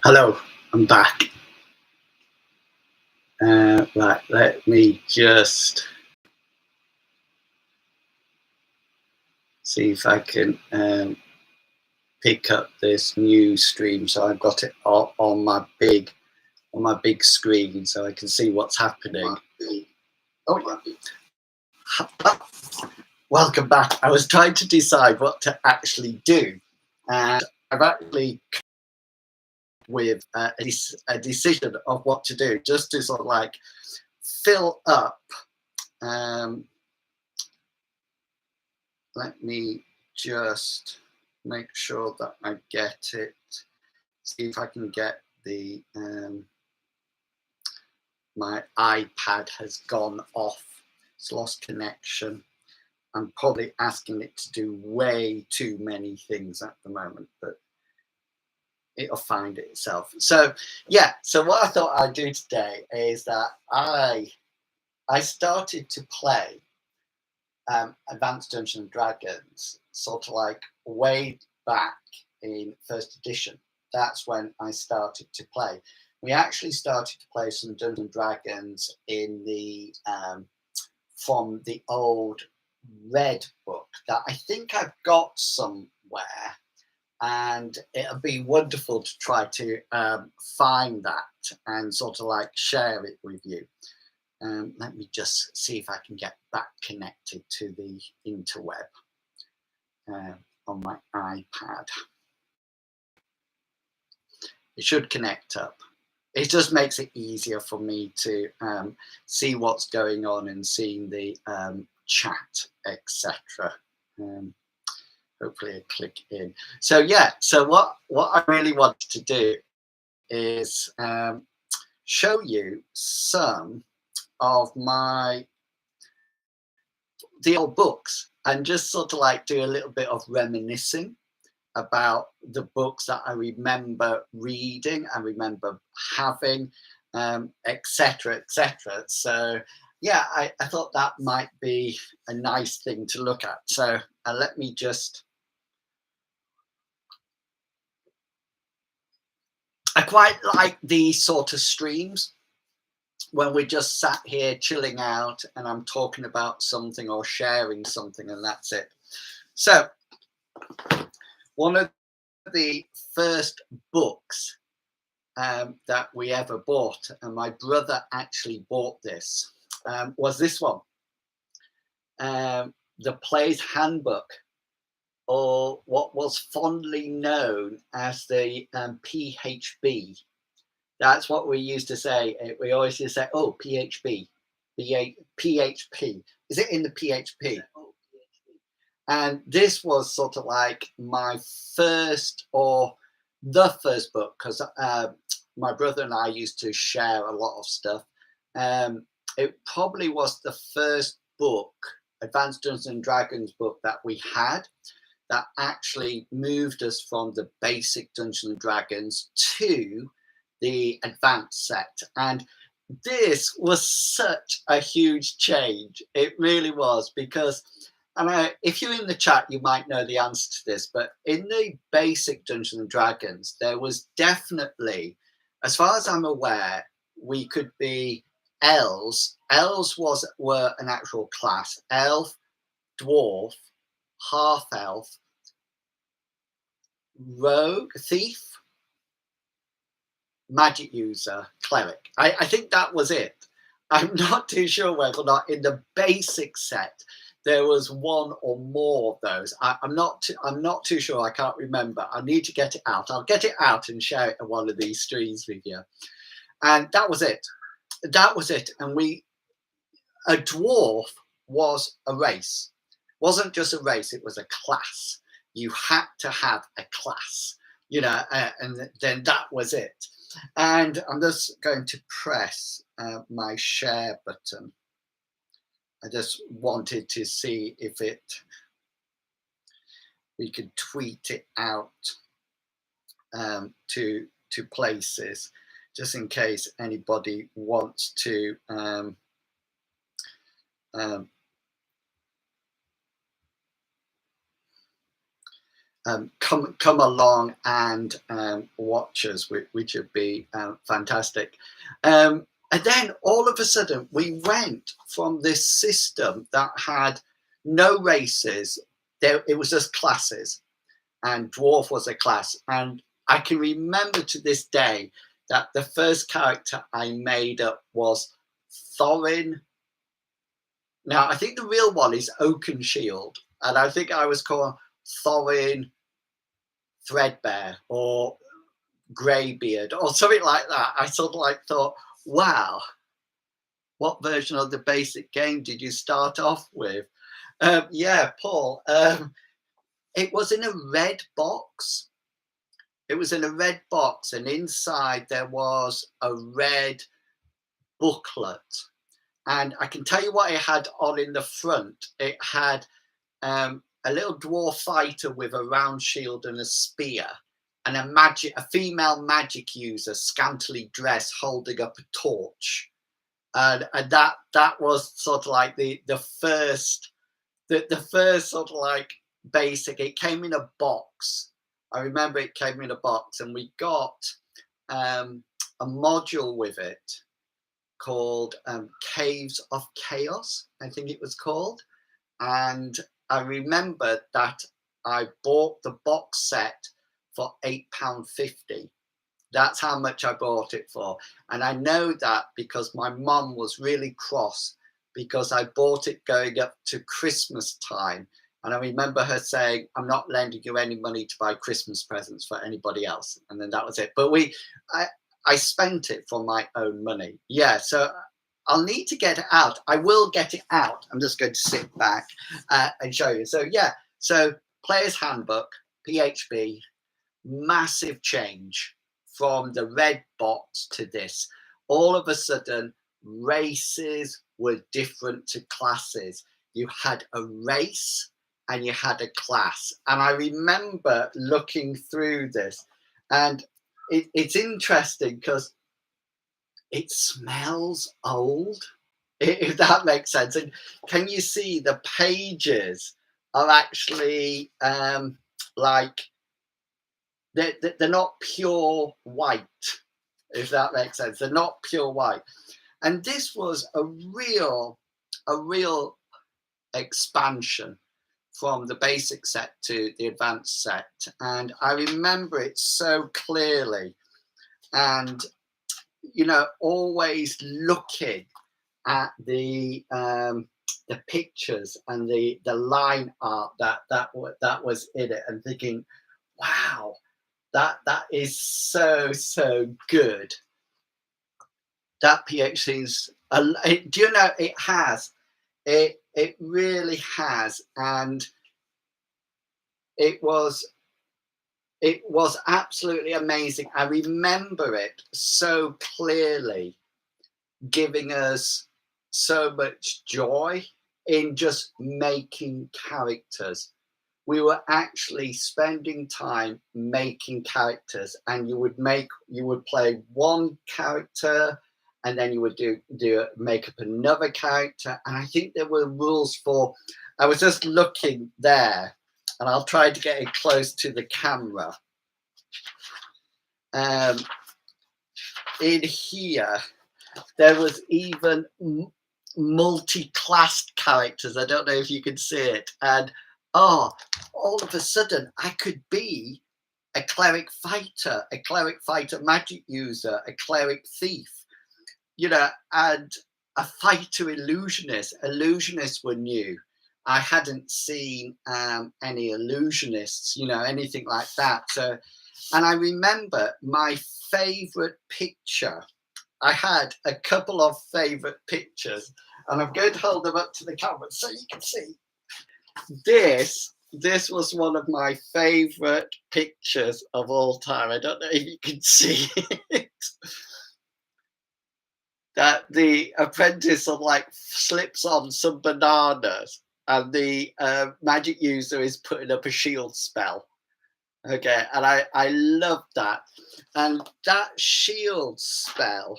Hello, I'm back. Right, let me just see if I can pick up this new stream. So I've got it on my big screen, so I can see what's happening. Oh yeah. Welcome back. I was trying to decide what to actually do, and I've actually come with a decision of what to do, just to sort of like fill up. Let me just make sure that I get it. See if I can get the my iPad has gone off. It's lost connection. I'm probably asking it to do way too many things at the moment, but it'll find it itself. So yeah, so what I thought I'd do today is that I started to play Advanced Dungeons and Dragons sort of like way back in first edition. That's when I started to play. We actually started to play some Dungeons and Dragons in the from the old red book that I think I've got somewhere, and it'll be wonderful to try to find that and sort of like share it with you. Let me just see if I can get back connected to the interweb on my iPad. It should connect up. It just makes it easier for me to see what's going on and seeing the chat, etc. Hopefully I click in. So yeah, so what I really wanted to do is show you some of the old books and just sort of like do a little bit of reminiscing about the books that I remember reading and remember having, etc., etc. So yeah, I thought that might be a nice thing to look at. So let me just, I quite like these sort of streams when we just sat here chilling out and I'm talking about something or sharing something, and that's it. So one of the first books that we ever bought, and my brother actually bought this, was this one, The Player's Handbook, or what was fondly known as the PHB. That's what we used to say. We always used to say, oh, PHB, PHP. Is it in the PHP? And this was sort of like my first, or the first book, because my brother and I used to share a lot of stuff. It probably was the first book, Advanced Dungeons and Dragons book, that we had that actually moved us from the basic Dungeons and Dragons to the advanced set. And this was such a huge change. It really was, because, and if you're in the chat, you might know the answer to this, but in the basic Dungeons and Dragons, there was definitely, as far as I'm aware, we could be elves. Elves were an actual class. Elf, dwarf, half elf, rogue, thief, magic user, cleric. I think that was it. I'm not too sure whether or not in the basic set there was one or more of those. I'm not too sure. I can't remember. I need to get it out. I'll get it out and share it on one of these streams with you. And that was it. That was it. And a dwarf was a race. It wasn't just a race. It was a class. You had to have a class, you know, and then that was it. And I'm just going to press my share button. I just wanted to see if we could tweet it out to places, just in case anybody wants to come along and watch us, which would be fantastic. And then all of a sudden, we went from this system that had no races. It was just classes, and dwarf was a class. And I can remember to this day that the first character I made up was Thorin. Now, I think the real one is Oakenshield, and I think I was called Thorin Threadbare or Greybeard or something like that. I sort of like thought, wow, what version of the basic game did you start off with? Yeah, Paul. It was in a red box. It was in a red box, and inside there was a red booklet. And I can tell you what it had on in the front. It had a little dwarf fighter with a round shield and a spear, and a female magic user, scantily dressed, holding up a torch. And that was sort of like the first sort of like basic. It came in a box. I remember it came in a box, and we got a module with it called Caves of Chaos, I think it was called. And I remember that I bought the box set for £8.50. That's how much I bought it for. And I know that because my mum was really cross because I bought it going up to Christmas time. And I remember her saying, I'm not lending you any money to buy Christmas presents for anybody else. And then that was it. But I spent it for my own money. Yeah, so I'll need to get it out. I will get it out. I'm just going to sit back and show you. So yeah, so Player's Handbook, PHB, massive change from the red box to this. All of a sudden, races were different to classes. You had a race and you had a class. And I remember looking through this, and it's interesting because it smells old, if that makes sense. And can you see the pages are actually like they're not pure white, if that makes sense. They're not pure white. And this was a real expansion from the basic set to the advanced set. And I remember it so clearly. And, you know, always looking at the pictures and the line art that was in it and thinking, wow, that is so good. That PHC's, do you know, it has, it really has. And it was absolutely amazing. I remember it so clearly, giving us so much joy in just making characters. We were actually spending time making characters, and you would play one character, and then you would make up another character. And I think there were rules for, I was just looking there, and I'll try to get it close to the camera. In here, there was even multi-classed characters. I don't know if you can see it. And all of a sudden, I could be a cleric fighter magic user, a cleric thief, you know, and a fighter illusionist. Illusionists were new. I hadn't seen any illusionists, you know, anything like that. So, and I remember my favorite picture. I had a couple of favorite pictures, and I'm going to hold them up to the camera so you can see. This was one of my favorite pictures of all time. I don't know if you can see it. That the apprentice like slips on some bananas, and the magic user is putting up a shield spell. Okay, and I love that. And that shield spell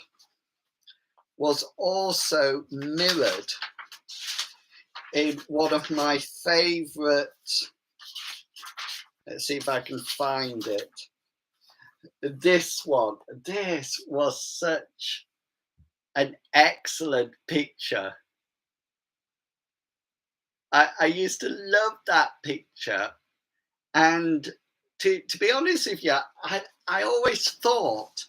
was also mirrored in one of my favorite Let's see if I can find it. This one, this was such an excellent picture. I used to love that picture. And to be honest with you, I always thought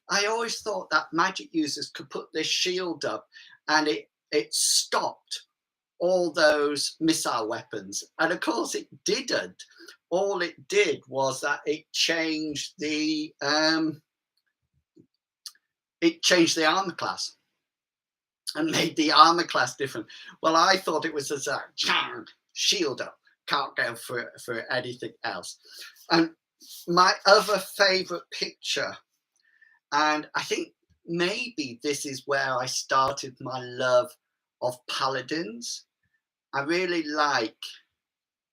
that magic users could put this shield up and it stopped all those missile weapons. And of course it didn't. All it did was that it changed the armor class and made the armor class different. Well, I thought it was just a shield up, can't go for anything else. And my other favorite picture, and I think maybe this is where I started my love of paladins. I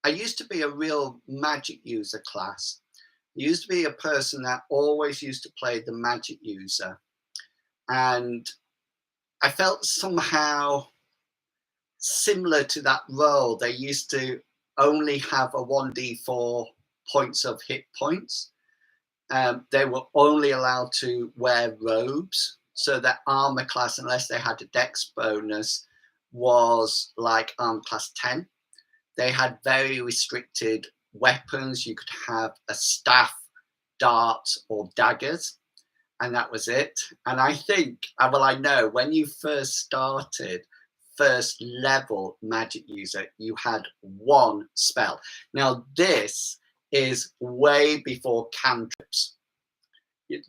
used to be a real magic user class. I used to be a person that always used to play the magic user. And I felt somehow similar to that role. They used to only have a 1d4 points of hit points. They were only allowed to wear robes, so that armor class, unless they had a dex bonus, was like armor class 10. They had very restricted weapons. You could have a staff, darts, or daggers, and that was it. And I think, well, I know when you first started, first level magic user, you had one spell. Now, this is way before cantrips.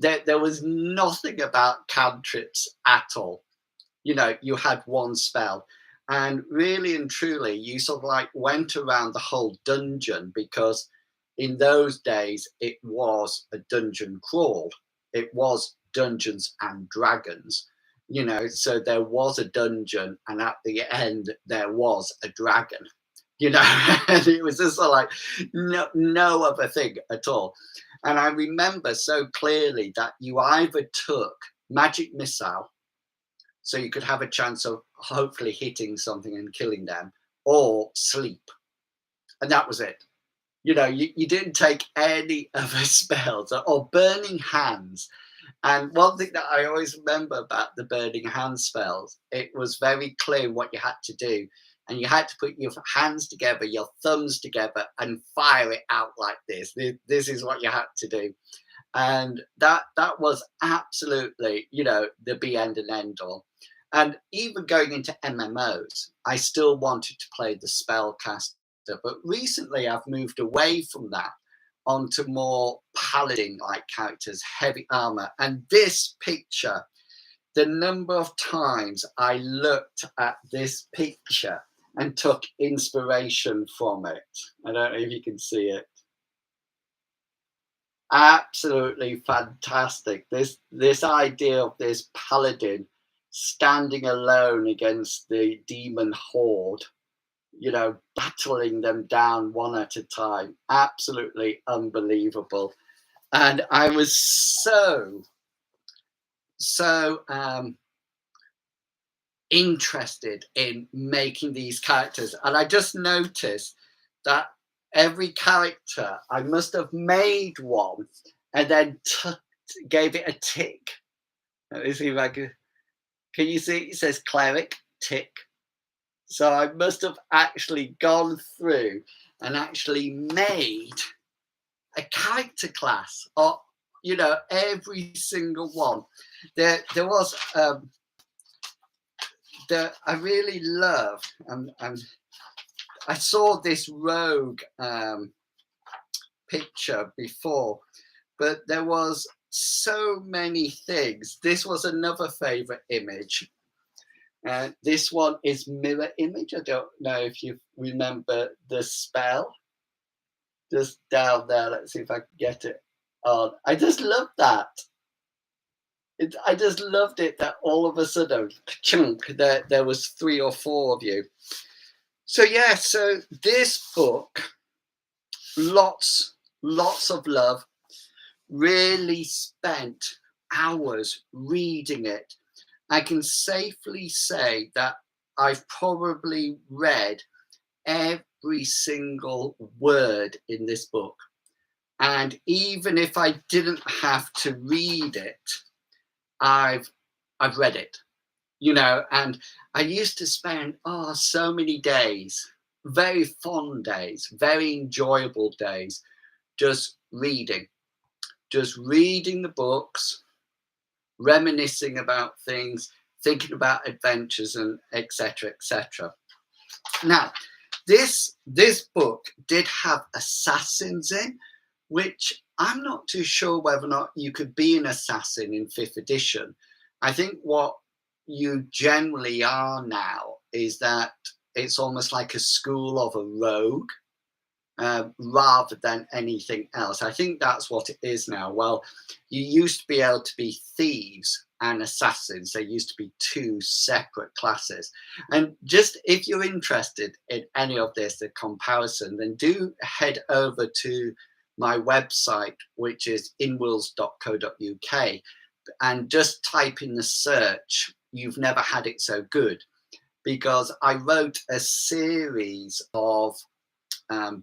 There was nothing about cantrips at all. You know, you had one spell. And really and truly, you sort of like went around the whole dungeon, because in those days, it was a dungeon crawl. It was Dungeons and Dragons, you know, so there was a dungeon and at the end there was a dragon, you know, and it was just like no other thing at all. And I remember so clearly that you either took magic missile, so you could have a chance of hopefully hitting something and killing them, or sleep. And that was it. You know, you didn't take any other spells, or burning hands. And one thing that I always remember about the burning hand spells, it was very clear what you had to do. And you had to put your hands together, your thumbs together, and fire it out like this. This is what you had to do. And that was absolutely, you know, the be end and end all. And even going into MMOs, I still wanted to play the spellcaster. But recently I've moved away from that onto more paladin-like characters, heavy armor. And this picture, the number of times I looked at this picture and took inspiration from it. I don't know if you can see it. Absolutely fantastic. This idea of this paladin standing alone against the demon horde, you know, battling them down one at a time. Absolutely unbelievable. And I was so interested in making these characters. And I just noticed that every character, I must have made one and then gave it a tick. Let me see if I can you see it says cleric, tick. So I must have actually gone through and actually made a character class, or, you know, every single one. There was I really love, and I saw this rogue picture before, but there was so many things. This was another favorite image. This one is mirror image. I don't know if you remember the spell. Just down there. Let's see if I can get it on. I just love that. I just loved it that all of a sudden, chunk, there was 3 or 4 of you. So yeah, so this book, lots of love. Really spent hours reading it. I can safely say that I've probably read every single word in this book. And even if I didn't have to read it, I've read it, you know. And I used to spend so many days, very fond days, very enjoyable days, just reading the books, reminiscing about things, thinking about adventures, and etc., etc. Now, this book did have assassins in, which I'm not too sure whether or not you could be an assassin in 5th edition. I think what you generally are now is that it's almost like a school of a rogue, rather than anything else. I think that's what it is now. Well, you used to be able to be thieves and assassins. There used to be 2 separate classes. And just if you're interested in any of this, the comparison, then do head over to my website, which is inwils.co.uk, and just type in the search, "You've never had it so good," because I wrote a series of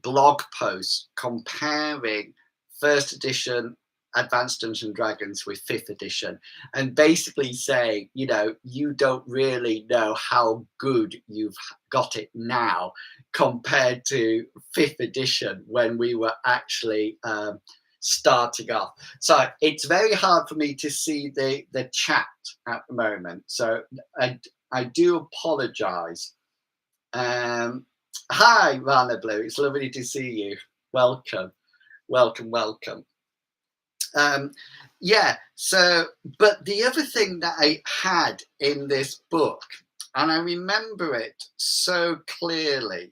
blog posts comparing 1st edition Advanced Dungeons and Dragons with 5th edition, and basically saying, you know, you don't really know how good you've got it now compared to 5th edition when we were actually starting off. So it's very hard for me to see the chat at the moment, so I do apologize. Hi, Rana Blue. It's lovely to see you. Welcome, welcome, welcome. Yeah, so, but the other thing that I had in this book, and I remember it so clearly,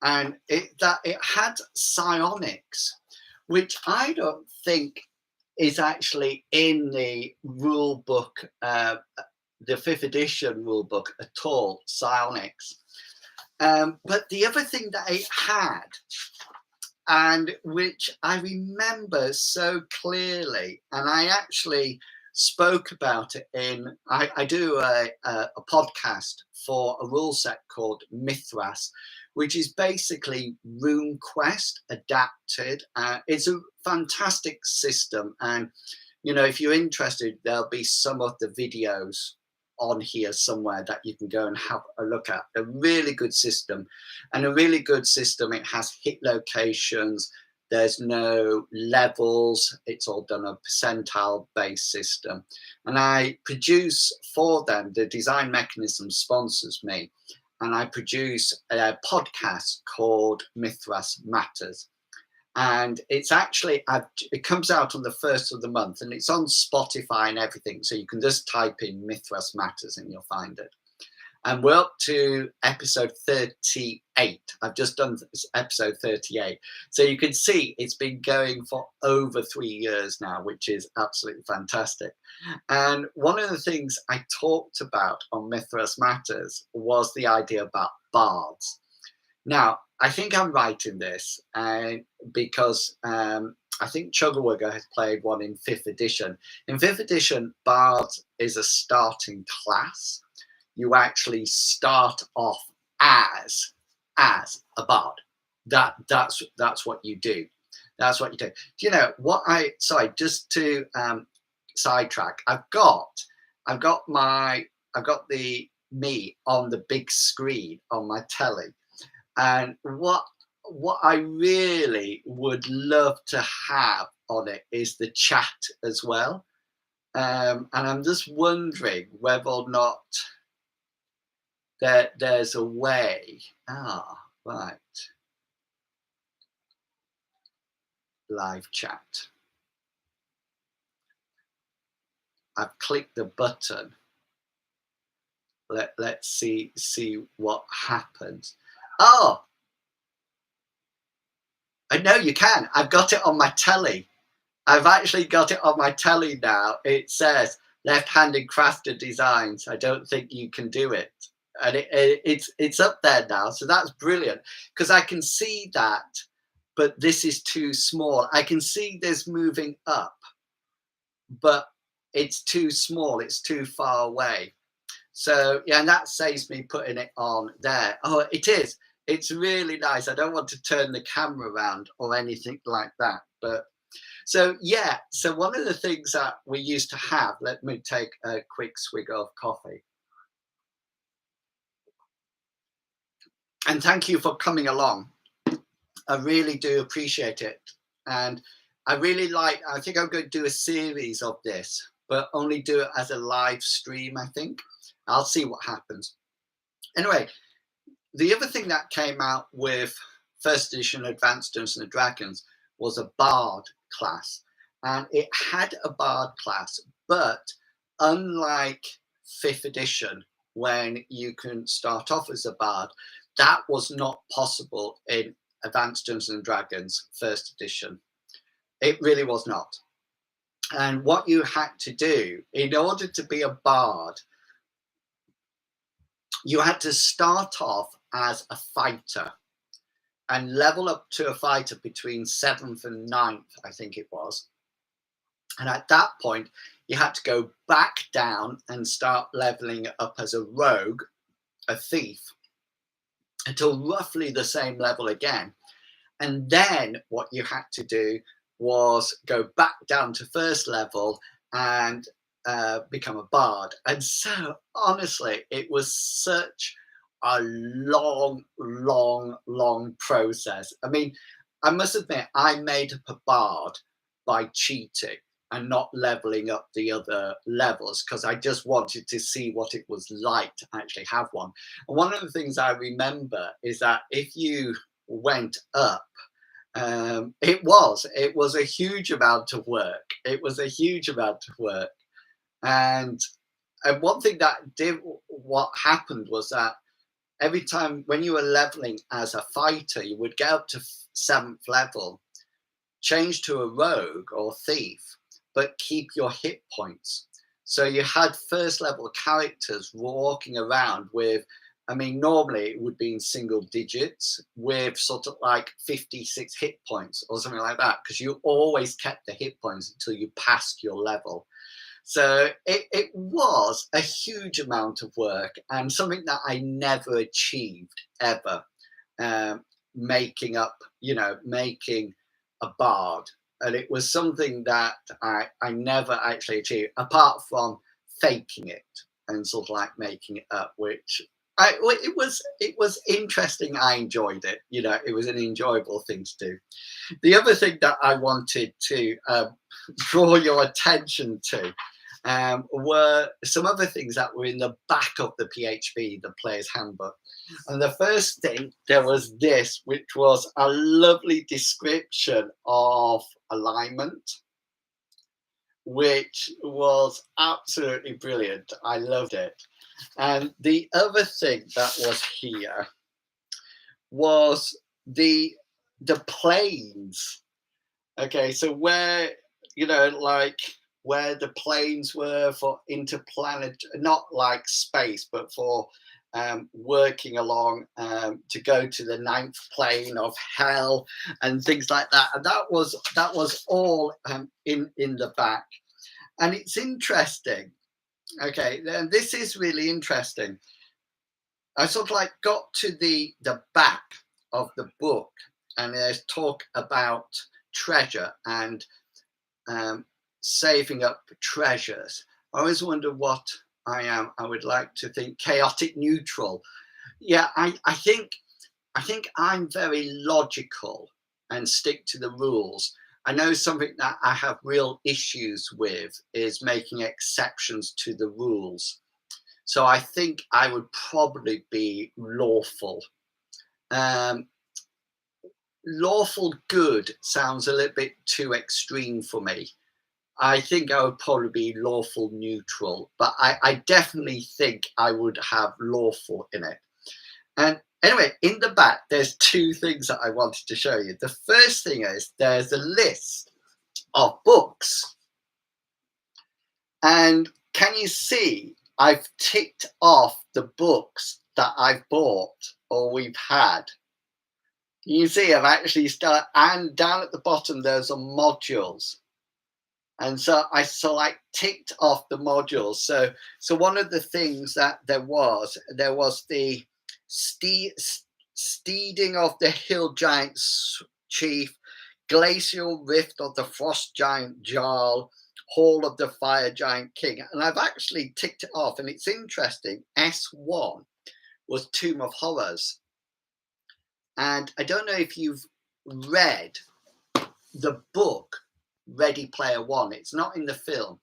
and that it had psionics, which I don't think is actually in the rule book, the 5th edition rule book at all, psionics. But the other thing that it had, and which I remember so clearly, and I actually spoke about it in, I do a podcast for a rule set called Mithras, which is basically RuneQuest adapted. It's a fantastic system, and you know, if you're interested, there'll be some of the videos on here somewhere that you can go and have a look at. A really good system, and a really good system. It has hit locations, there's no levels, it's all done on a percentile based system, and I produce for them. The design mechanism sponsors me, and I produce a podcast called Mithras Matters. And it's actually, it comes out on the 1st of the month, and it's on Spotify and everything. So you can just type in Mithras Matters and you'll find it. And we're up to episode 38. I've just done episode 38. So you can see it's been going for over 3 years now, which is absolutely fantastic. And one of the things I talked about on Mithras Matters was the idea about bards. Now, I think I'm right in this, because I think Chuggerwugger has played one in 5th edition. In 5th edition, Bard is a starting class. You actually start off as a Bard. That's what you do. That's what you do. Do you know what sorry, just to sidetrack, I've got the me on the big screen on my telly. And what I really would love to have on it is the chat as well. And I'm just wondering whether or not there's a way. Right. Live chat. I've clicked the button. Let's see what happens. Oh, I know you can. I've got it on my telly. I've actually got it on my telly now. It says left-handed crafter designs. I don't think you can do it. And it's up there now. So that's brilliant, because I can see that, but this is too small. I can see this moving up, but it's too small. It's too far away. So yeah, and that saves me putting it on there. Oh, it is. It's really nice. I don't want to turn the camera around or anything like that. But so, yeah. So one of the things that we used to have, let me take a quick swig of coffee. And thank you for coming along. I really do appreciate it. And I really I think I'm going to do a series of this, but only do it as a live stream, I think. I'll see what happens. Anyway, the other thing that came out with first edition Advanced Dungeons and Dragons was a Bard class. And it had a Bard class, but unlike 5th edition, when you can start off as a Bard, that was not possible in Advanced Dungeons and Dragons first edition. It really was not. And what you had to do in order to be a Bard, you had to start off as a fighter and level up to a fighter between 7th and 9th, I think it was. And at that point, you had to go back down and start leveling up as a rogue, a thief, until roughly the same level again. And then what you had to do was go back down to first level and become a bard. And so honestly, it was such a long process. I mean, I must admit, I made up a bard by cheating and not leveling up the other levels, because I just wanted to see what it was like to actually have one. And one of the things I remember is that if you went up, it was a huge amount of work. It was a huge amount of work. And one thing what happened was that every time when you were leveling as a fighter, you would get up to 7th level, change to a rogue or thief, but keep your hit points. So you had first level characters walking around with, I mean, normally it would be in single digits with sort of like 56 hit points or something like that, because you always kept the hit points until you passed your level. So it was a huge amount of work and something that I never achieved ever, making a bard. And it was something that I never actually achieved, apart from faking it and sort of like making it up, which it was interesting. I enjoyed it. It was an enjoyable thing to do. The other thing that I wanted to draw your attention to were some other things that were in the back of the PHB, the Player's Handbook. And the first thing, there was this, which was a lovely description of alignment, which was absolutely brilliant. I loved it. And the other thing that was here was the planes. Okay, so where, where the planes were for interplanet, not like space, but for working along to go to the 9th plane of hell and things like that. And that was all in the back. And it's interesting. Okay, then this is really interesting. I sort of like got to the back of the book, and there's talk about treasure and saving up treasures. I always wonder what I am. I would like to think chaotic neutral. Yeah, I think I'm very logical and stick to the rules. I know something that I have real issues with is making exceptions to the rules. So I think I would probably be lawful. Lawful good sounds a little bit too extreme for me. I think I would probably be lawful neutral, but I definitely think I would have lawful in it. And anyway, in the back, there's two things that I wanted to show you. The first thing is there's a list of books. And can you see I've ticked off the books that I've bought or we've had? You see I've actually started, and down at the bottom there's a modules. And so I like ticked off the modules. So one of the things that there was the Steeding of the hill giant's chief, glacial rift of the frost giant Jarl, hall of the fire giant king. And I've actually ticked it off, and it's interesting. S1 was Tomb of Horrors. And I don't know if you've read the book Ready Player One. It's not in the film,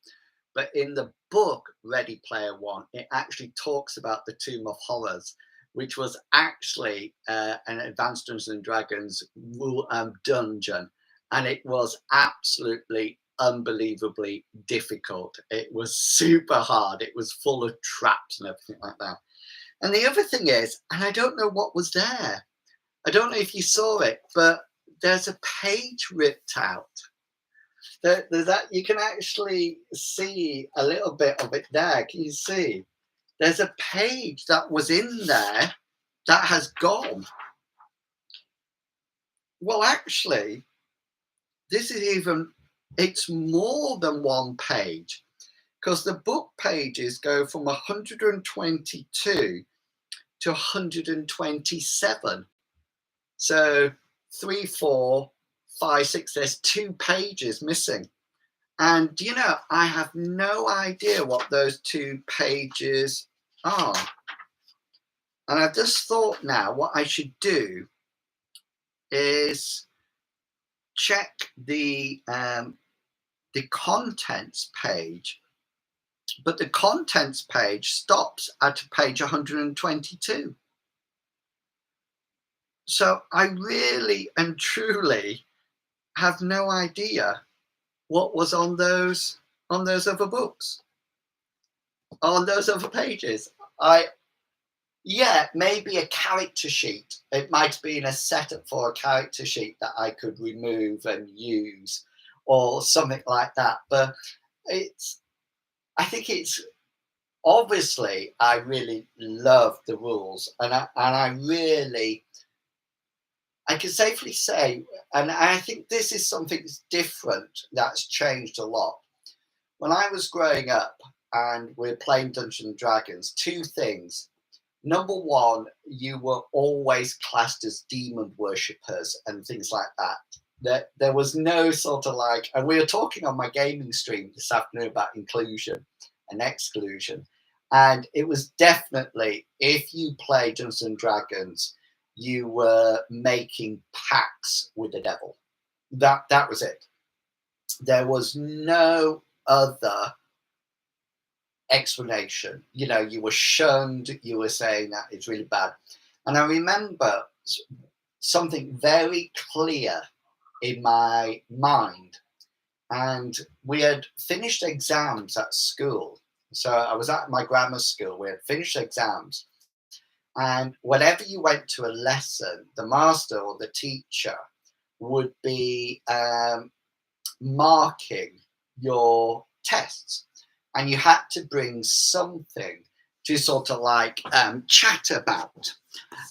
but in the book Ready Player One, it actually talks about the Tomb of Horrors, which was actually an Advanced Dungeons and Dragons dungeon, and it was absolutely unbelievably difficult. It was super hard. It was full of traps and everything like that. And the other thing is, and I don't know what was there. I don't know if you saw it, but there's a page ripped out. There's that, you can actually see a little bit of it there. Can you see? There's a page that was in there that has gone. Well, actually, this is it's more than one page, because the book pages go from 122 to 127. So 3, 4, 5, 6, there's 2 pages missing. And I have no idea what those 2 pages are. And I've just thought now what I should do is check the contents page. But the contents page stops at page 122. So I really and truly have no idea what was on those other books, on those other pages. Maybe a character sheet. It might have been a setup for a character sheet that I could remove and use, or something like that. But I think it's obviously, I really love the rules, and I can safely say, and I think this is something that's different, that's changed a lot. When I was growing up and we're playing Dungeons and Dragons, 2 things. Number one, you were always classed as demon worshippers and things like that. There was no sort of and we were talking on my gaming stream this afternoon about inclusion and exclusion. And it was definitely, if you play Dungeons and Dragons, you were making pacts with the devil. That was it. There was no other explanation. You were shunned. You were saying that it's really bad. And I remember something very clear in my mind. And we had finished exams at school. So I was at my grammar school. We had finished exams. And whenever you went to a lesson, the master or the teacher would be marking your tests. And you had to bring something to sort of chat about.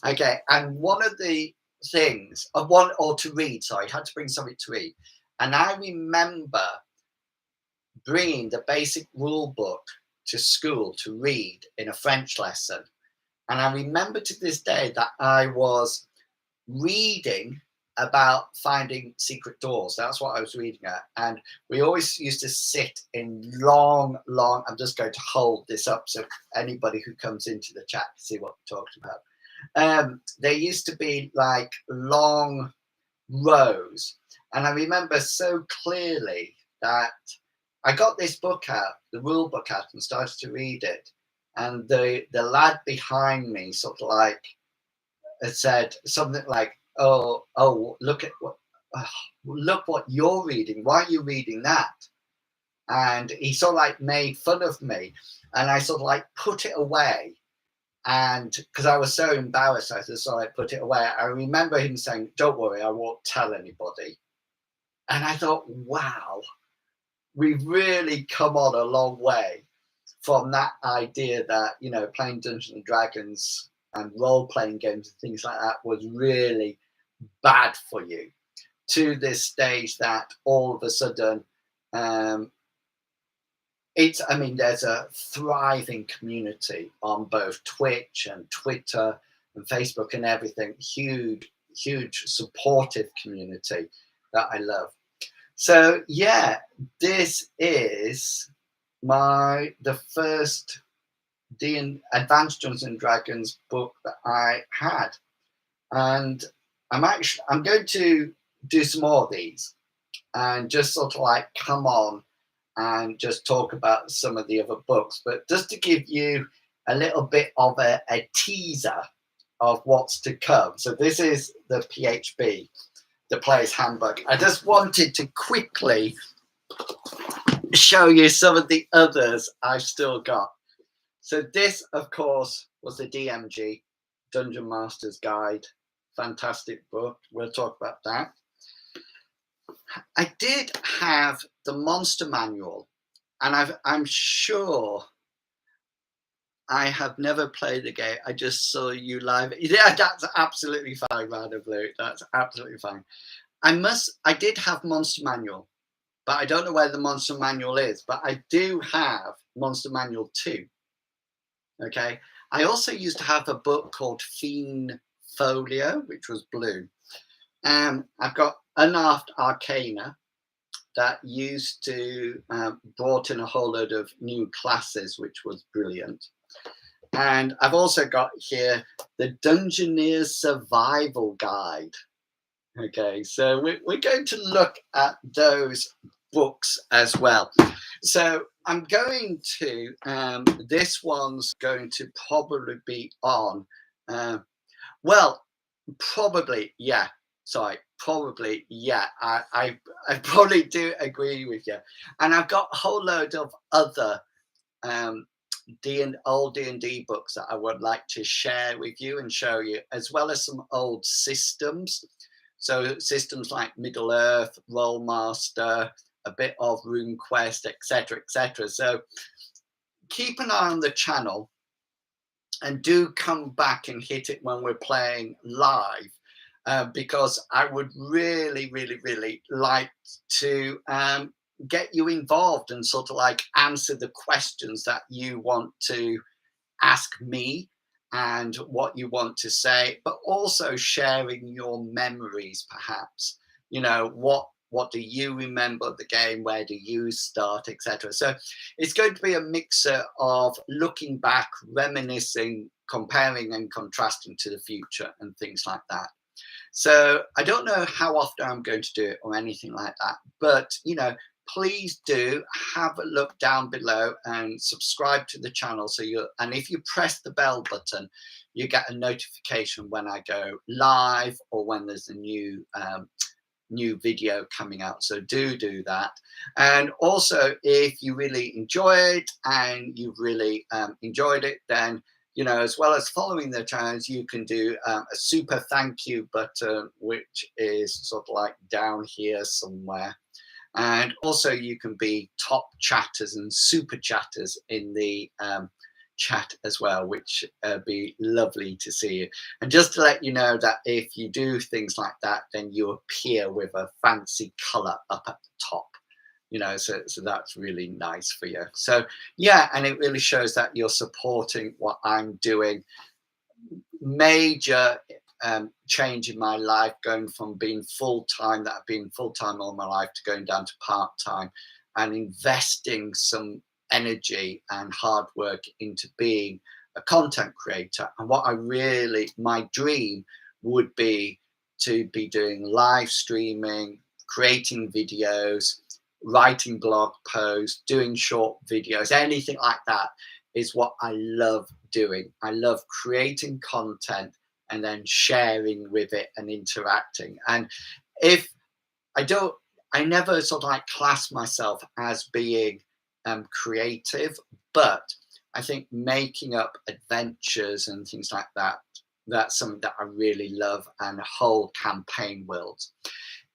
Okay. And one of the things, to read, sorry, I had to bring something to read. And I remember bringing the basic rule book to school to read in a French lesson. And I remember to this day that I was reading about finding secret doors. That's what I was reading at. And we always used to sit in long, I'm just going to hold this up so anybody who comes into the chat can see what we're talking about. There used to be long rows. And I remember so clearly that I got this book out, the rule book out, and started to read it. And the lad behind me sort of had said something like, oh, look what you're reading. Why are you reading that? And he sort of made fun of me, and I sort of put it away. And because I was so embarrassed, I just sort of put it away. I remember him saying, "Don't worry, I won't tell anybody." And I thought, wow, we've really come on a long way from that idea that, playing Dungeons and Dragons and role-playing games and things like that was really bad for you, to this stage that all of a sudden there's a thriving community on both Twitch and Twitter and Facebook and everything. Huge supportive community that I love. So yeah, this is the first Advanced Dungeons and Dragons book that I had, and I'm going to do some more of these and just sort of like come on and just talk about some of the other books, but just to give you a little bit of a teaser of what's to come. So this is the PHB, the Player's Handbook. I just wanted to quickly show you some of the others I've still got. So this, of course, was the DMG, Dungeon Master's Guide. Fantastic book. We'll talk about that. I did have the Monster Manual, and I'm sure I have never played the game. I just saw you live. Yeah, that's absolutely fine, Radar Blue. That's absolutely fine. I did have Monster Manual, but I don't know where the Monster Manual is, but I do have Monster Manual 2. Okay. I also used to have a book called Fiend Folio, which was blue. I've got Unearthed Arcana that used to brought in a whole load of new classes, which was brilliant. And I've also got here the Dungeoneer's Survival Guide. Okay, so we're going to look at those books as well. So I'm going to, this one's going to probably be on, well, probably, yeah. Sorry, probably, yeah. I probably do agree with you. And I've got a whole load of other old D&D books that I would like to share with you and show you, as well as some old systems. So systems like Middle Earth, Rollmaster, a bit of RuneQuest, etc., etc. So keep an eye on the channel and do come back and hit it when we're playing live. Because I would really like to get you involved and sort of like answer the questions that you want to ask me and what you want to say, but also sharing your memories, perhaps. You know, what do you remember of the game? Where do you start, etc. So it's going to be a mixer of looking back, reminiscing, comparing and contrasting to the future and things like that. So I don't know how often I'm going to do it or anything like that, but you know, please do have a look down below and subscribe to the channel. So and if you press the bell button, you get a notification when I go live or when there's a new video coming out. So do that. And also, if you really enjoy it and you've really enjoyed it, then you know, as well as following the channels, you can do a super thank you button, which is sort of like down here somewhere. And also you can be top chatters and super chatters in the chat as well, which be lovely to see you. And just to let you know that if you do things like that, then you appear with a fancy color up at the top. You know, so that's really nice for you. So yeah, and it really shows that you're supporting what I'm doing. Major change in my life, going from being full-time, that I've been full-time all my life, to going down to part-time, and investing some energy and hard work into being a content creator. And what my dream would be to be doing live streaming, creating videos, writing blog posts, doing short videos, anything like that is what I love doing. I love creating content and then sharing with it and interacting. And if I never sort of like class myself as being creative, but I think making up adventures and things like that, that's something that I really love, and whole campaign worlds.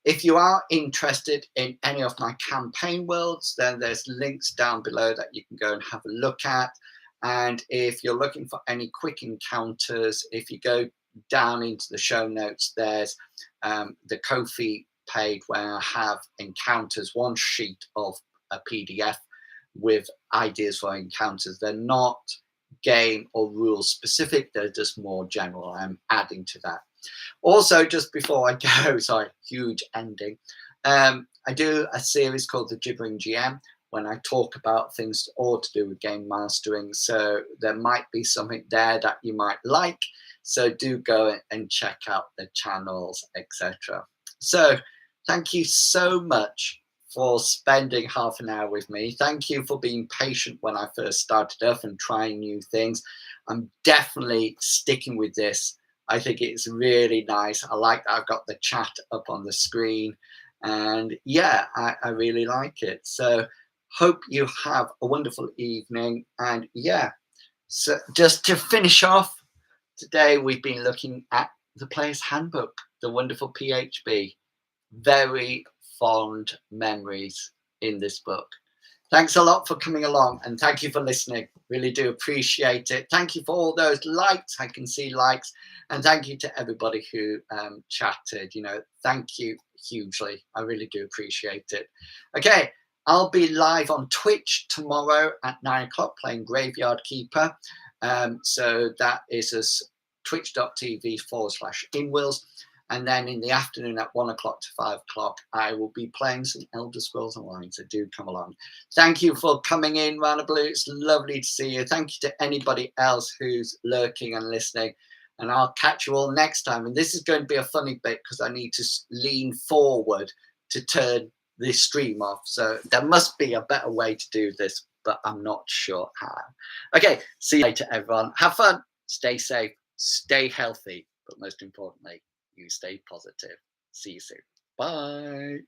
If you are interested in any of my campaign worlds, then there's links down below that you can go and have a look at. And if you're looking for any quick encounters, if you go down into the show notes, there's the Ko-fi page where I have encounters, one sheet of a PDF with ideas for encounters. They're not game or rules specific. They're just more general. I'm adding to that. Also, just before I go, sorry, huge ending. I do a series called the Gibbering Gm when I talk about things all to do with game mastering. So there might be something there that you might like. So do go and check out the channels, etc. So thank you so much for spending half an hour with me. Thank you for being patient when I first started off and trying new things. I'm definitely sticking with this. I think it's really nice. I like that I've got the chat up on the screen. And yeah, I really like it. So hope you have a wonderful evening. And yeah, so just to finish off, today we've been looking at the Player's Handbook, the wonderful PHB. Very fond memories in this book. Thanks a lot for coming along, and thank you for listening. Really do appreciate it. Thank you for all those likes. I can see likes, and thank you to everybody who chatted. You know, thank you hugely. I really do appreciate it. Okay, I'll be live on Twitch tomorrow at 9 o'clock playing Graveyard Keeper. So that is as twitch.tv/inwils. And then in the afternoon at 1 o'clock to 5 o'clock, I will be playing some Elder Scrolls Online. So do come along. Thank you for coming in, Rana Blue. It's lovely to see you. Thank you to anybody else who's lurking and listening. And I'll catch you all next time. And this is going to be a funny bit because I need to lean forward to turn this stream off. So there must be a better way to do this, but I'm not sure how. Okay, see you later, everyone. Have fun. Stay safe. Stay healthy. But most importantly, you stay positive. See you soon. Bye.